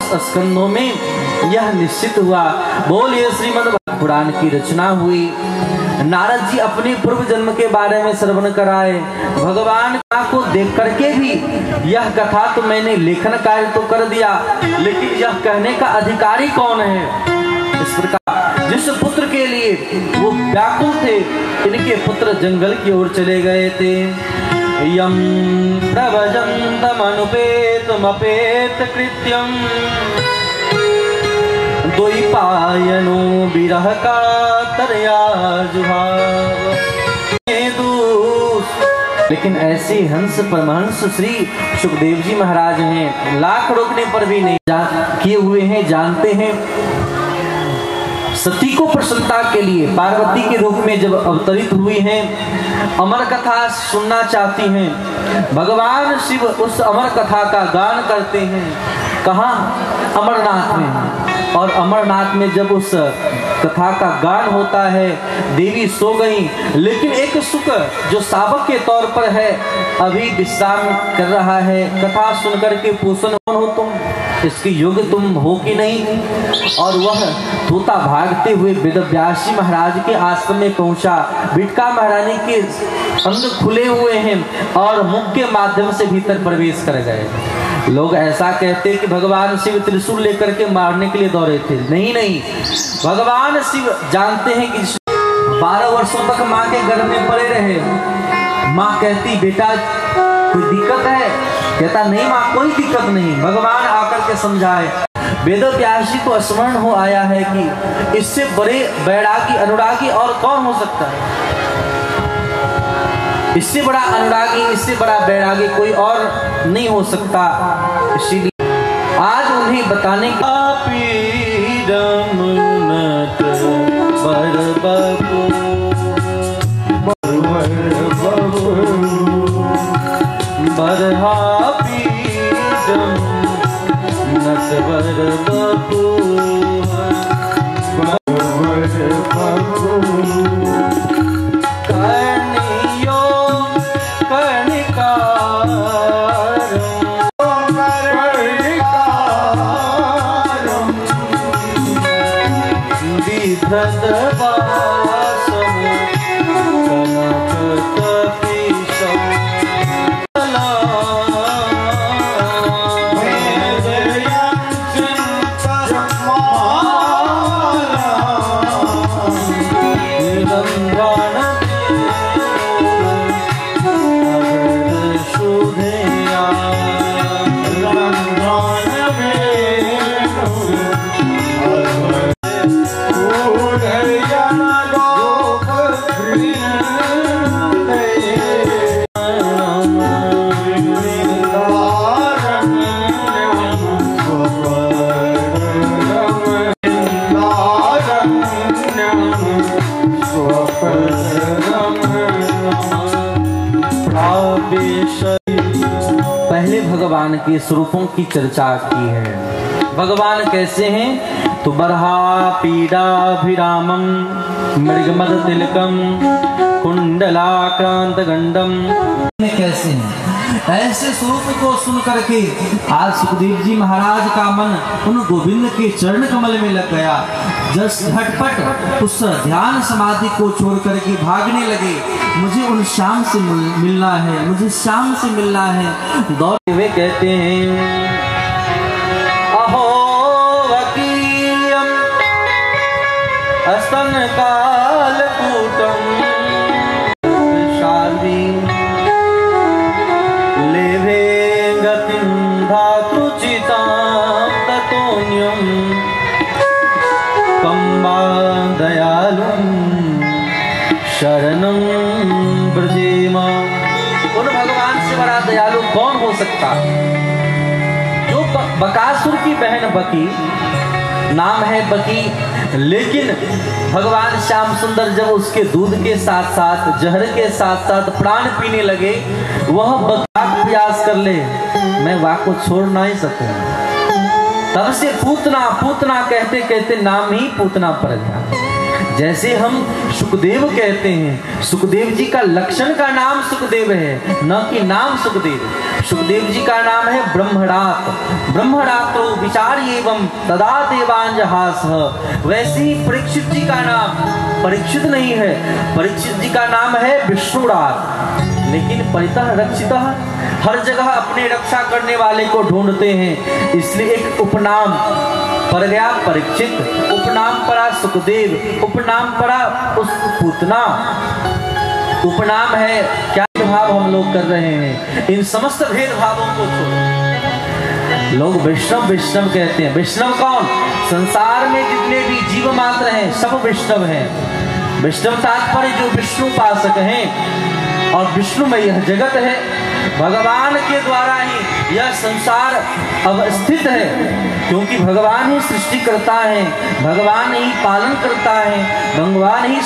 स्कंदों में यह निश्चित हुआ। बोलिए श्रीमद् पुराण की रचना हुई। नारद जी अपने पूर्व जन्म के बारे में श्रवण कराए। भगवान को देख करके भी यह कथा तो मैंने लेखन कार्य तो कर दिया, लेकिन यह कहने का अधिकारी कौन है। इस प्रकार जिस पुत्र के लिए वो व्याकुल थे, इनके पुत्र जंगल की ओर चले गए थे। यम प्रभजन्तम अनुपेतमपेत कृत्यम द्वैपायनो विरह का तरया जुहाव। लेकिन ऐसे हंस परमहंस श्री सुखदेव जी महाराज हैं, लाख रोकने पर भी नहीं किए हुए हैं। जानते हैं सती को प्रसन्नता के लिए पार्वती के रूप में जब अवतरित हुई हैं, अमर कथा सुनना चाहती हैं। भगवान शिव उस अमर कथा का गान करते हैं। कहाँ? अमरनाथ में। और अमरनाथ में जब उस कथा का गान होता है, देवी सो गई, लेकिन एक सुख जो शावक के तौर पर है अभी विश्राम कर रहा है। कथा सुनकर के पूछन कौन हो तुम, इसके योग्य तुम हो कि नहीं। और वह तोता भागते हुए वेदव्यासी महाराज के आश्रम में पहुंचा। बिटका महारानी के अंग खुले हुए हैं और मुख के माध्यम से भीतर प्रवेश कर गए। लोग ऐसा कहते कि भगवान शिव त्रिशूल लेकर के मारने के लिए दौड़े थे। नहीं नहीं, भगवान शिव जानते हैं कि 12 वर्षों तक माँ के गर्भ में पड़े रहे। माँ कहती बेटा कोई दिक्कत है? कहता नहीं माँ कोई दिक्कत नहीं। भगवान आकर के समझाए। वेदव्यासी को स्मरण हो आया है कि इससे बड़े बैरागी अनुरागी और कौन हो सकता है। इससे बड़ा अनुरागी, इससे बड़ा बैरागी कोई और नहीं हो सकता। इसीलिए आज उन्हें बताने का पहले भगवान के स्वरूपों की चर्चा की है। भगवान कैसे हैं? तो बरहा पीडाभिरामम मृगमद तिलकम कुंडलाक्रांत गंडम कैसे हैं? ऐसे स्वरूप को सुन करके आज सुखदेव जी महाराज का मन उन गोविंद के चरण कमल में लग गया। जस झटपट उस ध्यान समाधि को छोड़ करके भागने लगे। मुझे उन श्याम से मिलना है, मुझे श्याम से मिलना है। दौड़ते हुए कहते हैं अहो वकीयम स्तन काल कूटम शादी लेभे गतिम धातु चितां ततोन्यम कम्बा दयालुम शरणम ब्रजेमा। उन भगवान से बड़ा दयालु कौन हो सकता? जो बकासुर की बहन बकी, नाम है बकी, लेकिन भगवान श्याम सुंदर जब उसके दूध के साथ साथ जहर के साथ साथ प्राण पीने लगे, वह बका प्रयास कर ले, मैं वाक को छोड़ ना ही सकूं। तब से पूतना पूतना कहते कहते नाम ही पूतना पड़ गया। जैसे हम सुखदेव कहते हैं, सुखदेव जी का लक्षण का नाम सुखदेव है, न कि नाम सुखदेव। सुखदेव जी का नाम है ब्रह्मणात। ब्रह्मणातो विचार एवं तदा देवांजहास। वैसे ही परीक्षित जी का नाम परीक्षित नहीं है, परीक्षित जी का नाम है विष्णुरात। लेकिन परितः रक्षितः, हर जगह अपने रक्षा करने वाले को ढूंढते हैं, इसलिए एक उपनाम पड़ गया परीक्षित, उपनाम पड़ा सुखदेव, उपनाम पड़ा उस पूतना। उपनाम है क्या भेदभाव हम लोग कर रहे हैं, इन समस्त भेदभावों को छोड़ो। लोग वैष्णव वैष्णव कहते हैं। वैष्णव कौन? संसार में जितने भी जीव मात्र हैं सब वैष्णव हैं। वैष्णव तात्पर्य जो विष्णु उपासक हैं, और विष्णुमय यह जगत है, भगवान के द्वारा ही यह संसार अवस्थित है, क्योंकि भगवान ही सृष्टि करता है, भगवान ही पालन करता है, भगवान ही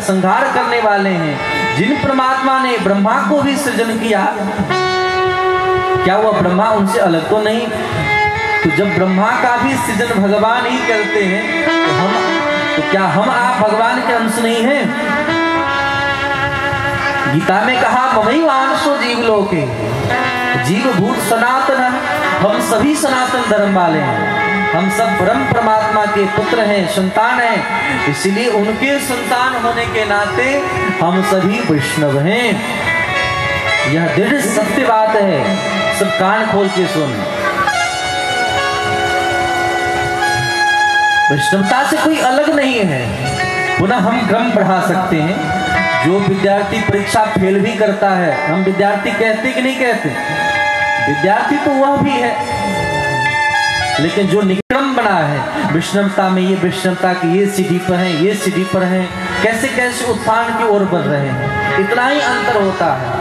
संहार करने वाले हैं। जिन परमात्मा ने ब्रह्मा को भी सृजन किया, क्या वह ब्रह्मा उनसे अलग तो नहीं? तो जब ब्रह्मा का भी सृजन भगवान ही करते हैं, तो क्या हम आप भगवान के अंश नहीं हैं? गीता में कहा ममैव अंशो जीवलोके, जीव भूत सनातन, हम सभी सनातन धर्म वाले हैं, हम सब परम परमात्मा के पुत्र हैं, संतान हैं, इसलिए उनके संतान होने के नाते हम सभी वैष्णव हैं। यह दृढ़ सत्य बात है, सब कान खोल के सुन। वैष्णवता से कोई अलग नहीं है। पुनः हम क्रम बढ़ा सकते हैं। जो विद्यार्थी परीक्षा फेल भी करता है, हम विद्यार्थी कहते कि नहीं कहते? विद्यार्थी तो वह भी है, लेकिन जो निक्रम बना है वैष्णवता में, ये वैष्णवता की ये सीढ़ी पर है, ये सीढ़ी पर है, कैसे कैसे उत्थान की ओर बढ़ रहे हैं, इतना ही अंतर होता है।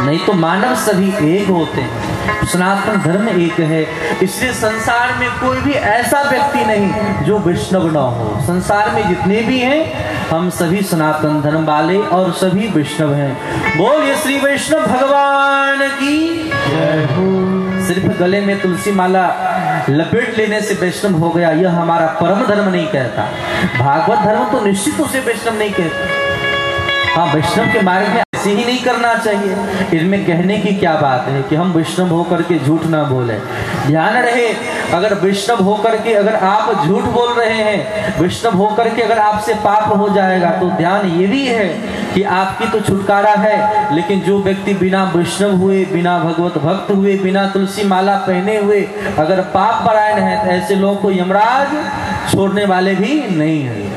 नहीं तो मानव सभी एक होते हैं, सनातन धर्म एक है। इसलिए संसार में कोई भी ऐसा व्यक्ति नहीं जो वैष्णव न हो। संसार में जितने भी हैं हम सभी सनातन धर्म वाले और सभी वैष्णव हैं। बोलिए श्री वैष्णव भगवान की जय हो। सिर्फ गले में तुलसी माला लपेट लेने से वैष्णव हो गया, यह हमारा परम धर्म नहीं कहता। भागवत धर्म तो निश्चित उसे वैष्णव नहीं कहता। हाँ, वैष्णव के मार्ग में ऐसे ही नहीं करना चाहिए। इनमें कहने की क्या बात है कि हम वैष्णव होकर के झूठ ना बोले। ध्यान रहे, अगर वैष्णव होकर के अगर आप झूठ बोल रहे हैं, वैष्णव होकर के अगर आपसे पाप हो जाएगा, तो ध्यान ये भी है कि आपकी तो छुटकारा है, लेकिन जो व्यक्ति बिना वैष्णव हुए, बिना भगवत भक्त हुए, बिना तुलसी माला पहने हुए अगर पाप परायण है, तो ऐसे लोगों को यमराज छोड़ने वाले भी नहीं है।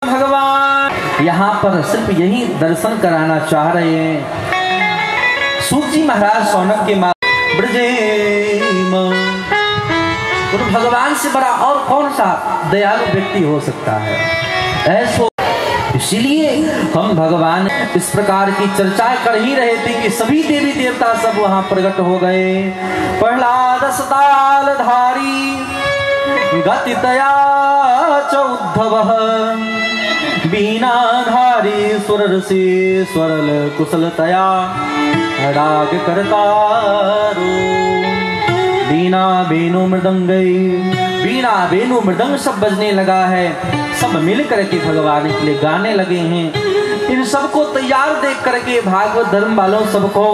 भगवान यहाँ पर सिर्फ यही दर्शन कराना चाह रहे हैं। सूत जी महाराज शौनक के तो भगवान से बड़ा और कौन सा दयालु व्यक्ति हो सकता है? ऐसो इसीलिए हम भगवान इस प्रकार की चर्चा कर ही रहे थे कि सभी देवी देवता सब वहां प्रकट हो गए। प्रहलाद सताल धारी गतितया च उद्धवः, बीनाधारी सुरर से स्वरल कुशलतया राग करतारो। बीना बेनु मृदंगई, बीना बेनु मृदंग सब बजने लगा है, सब मिल करके भगवान के लिए गाने लगे हैं। इन सबको तैयार देख करके भागवत धर्म वालों सबको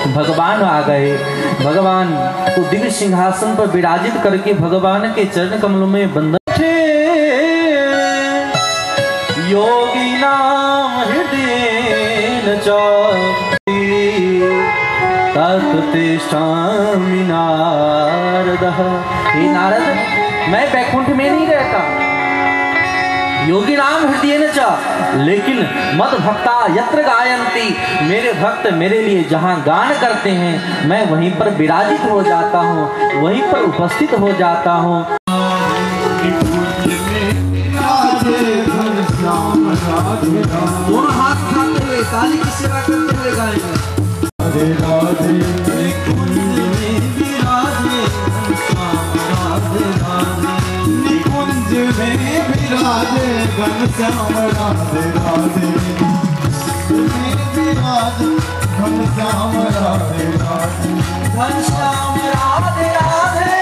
भगवान आ गए। भगवान को दिव्य सिंहासन पर विराजित करके भगवान के चरण कमलों में बंधन योगी नाम हृदय तत्तिष्ठामि नारदः। हे नारद, मैं बैकुंठ में नहीं रहता, योगी नाम हृदय न च, लेकिन मद भक्ता यत्र गायन्ति, मेरे भक्त मेरे लिए जहाँ गान करते हैं मैं वहीं पर विराजित हो जाता हूँ, वहीं पर उपस्थित हो जाता हूँ। दोनों हाथ उठाते हुए ताली की सेवा करते हुए गाएंगे। राधे राधे कुंज में विराजे घनश्याम, राधे राधे निकुंज में विराजे घनश्याम, राधे राधे विराजे घनश्याम, राधे राधे घनश्याम, राधे राधे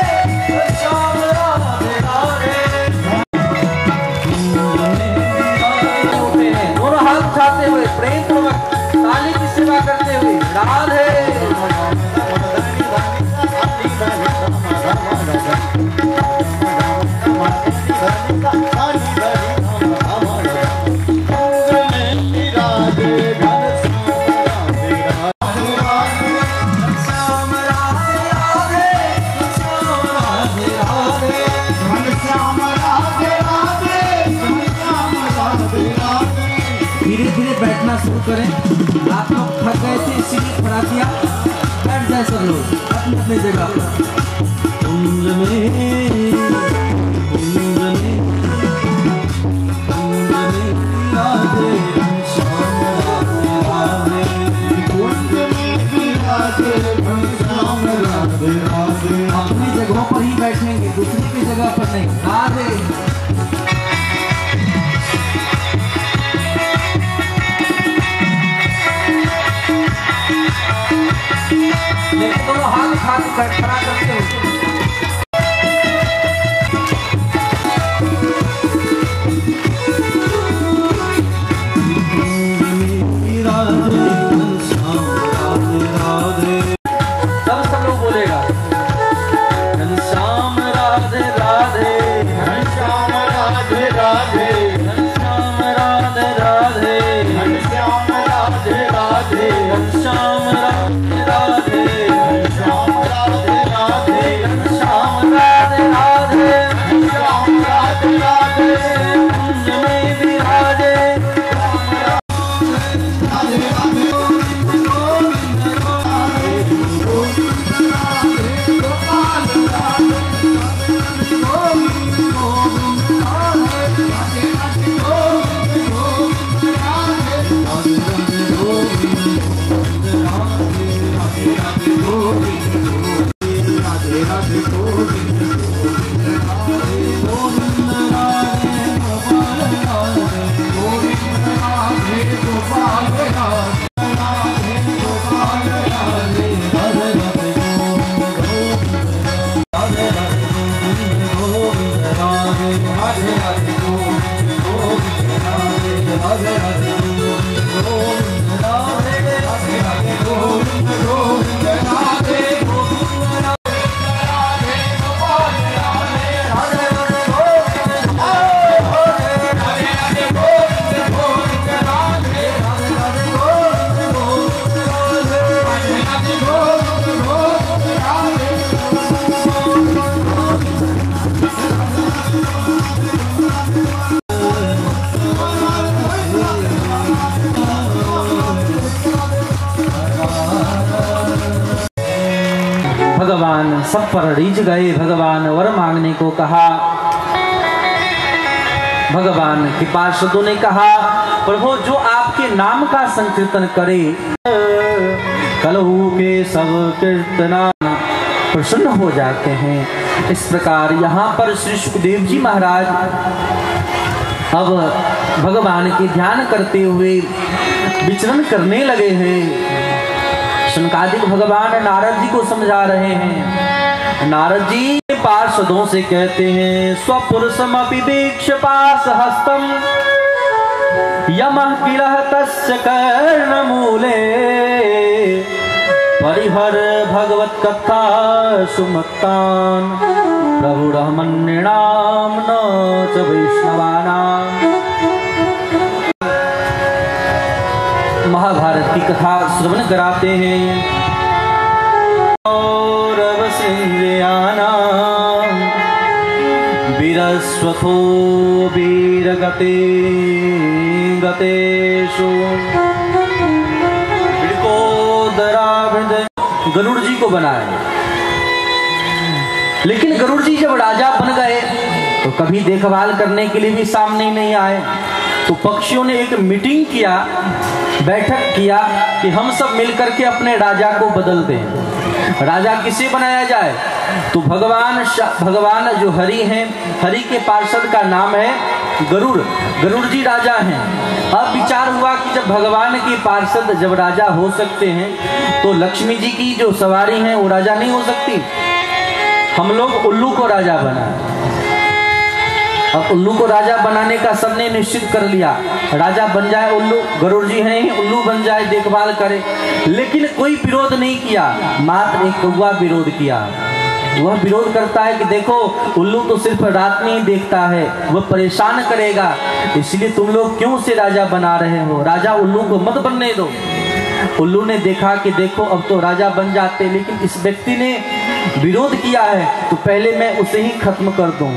घनश्याम, राधे राधे। राधे बैठना शुरू करें। आप लोग थक गए थे इसीलिए खड़ा किया। बैठ जाए सब लोग अपनी अपनी जगह पर। कुंज में राधे श्याम राधे कुंज में राधे श्याम राधे राधे। अपनी जगहों पर ही बैठेंगे, दूसरी की जगह पर नहीं। राधे दोनों हाथ हाथ खड़ा करते हो। सब लोग बोलेगा घनश्याम राधे राधे घनश्याम राधे राधे घनश्याम राधे राधे घनश्याम राधे राधे घनश्याम राधे राधे घनश्याम राधे राधे घनश्याम राधे राधे घनश्याम राधे राधे कुंज में विराजे भगवान सब पर रीझ गए। भगवान वर मांगने को कहा। भगवान के पार्षदों ने कहा प्रभु जो आपके नाम का संकीर्तन करे कलहू के सब कीर्तना प्रसन्न हो जाते हैं। इस प्रकार यहाँ पर श्री सुखदेव जी महाराज अब भगवान के ध्यान करते हुए विचरण करने लगे हैं। शनकादिक भगवान नारद जी को समझा रहे हैं। नारद जी पार्षदों से कहते हैं स्वपुरुषमपि वीक्ष्य पास हस्तम यमः किलः तस्य कर्णमूले परिहर भगवत कथा सुमत्तान प्रभुरहमन्यणाम न च वैष्णवानाम। महाभारत की कथा श्रवण कराते हैं। कौरव सिंध्यानां वीरस्वथो वीरगते गतेषु गरुड़ जी को बनाया। लेकिन गरुड़ जी जब राजा बन गए तो कभी देखभाल करने के लिए भी सामने नहीं आए। तो पक्षियों ने एक मीटिंग किया, बैठक किया कि हम सब मिलकर के अपने राजा को बदल दें। राजा किसे बनाया जाए? तो भगवान जो हरि हैं, हरि के पार्षद का नाम है गरुड़। गरुड़ जी राजा हैं। अब विचार हुआ कि जब भगवान के पार्षद जब राजा हो सकते हैं तो लक्ष्मी जी की जो सवारी है वो राजा नहीं हो सकती। हम लोग उल्लू को राजा बनाए। अब उल्लू को राजा बनाने का सबने निश्चित कर लिया, राजा बन जाए उल्लू, गरुड़ जी हैं ही, उल्लू बन जाए, देखभाल करे। लेकिन कोई विरोध नहीं किया, मात्र एक कौवा विरोध किया। वह विरोध करता है कि देखो उल्लू तो सिर्फ रात में ही देखता है, वह परेशान करेगा, इसलिए तुम लोग क्यों उसे राजा बना रहे हो, राजा उल्लू को मत बनने दो। उल्लू ने देखा कि देखो अब तो राजा बन जाते, लेकिन इस व्यक्ति ने विरोध किया है तो पहले मैं उसे ही खत्म कर दूं।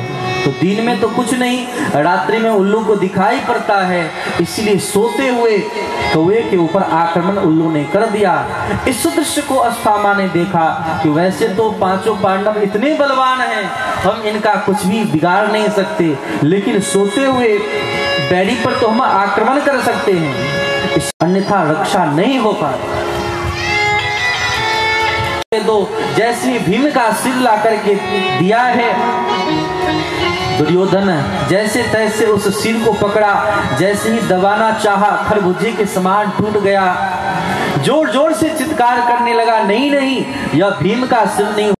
तो दिन में तो कुछ नहीं, रात्रि में उल्लू को दिखाई पड़ता है, इसलिए सोते हुए कौवे के ऊपर आक्रमण उल्लू ने कर दिया। इस दृश्य को अश्वत्थामा ने देखा कि वैसे तो पांचों पांडव इतने बलवान हैं, हम इनका कुछ भी बिगाड़ नहीं सकते, लेकिन सोते हुए बैरी पर तो हम आक्रमण कर सकते हैं, अन्यथा रक्षा नहीं हो पाती। दो जैसे भीम का सिर ला करके दिया है, दुर्योधन जैसे तैसे उस सिर को पकड़ा, जैसे ही दबाना चाहा खरबूजे के समान टूट गया। जोर जोर से चित्कार करने लगा, नहीं नहीं, यह भीम का सिर नहीं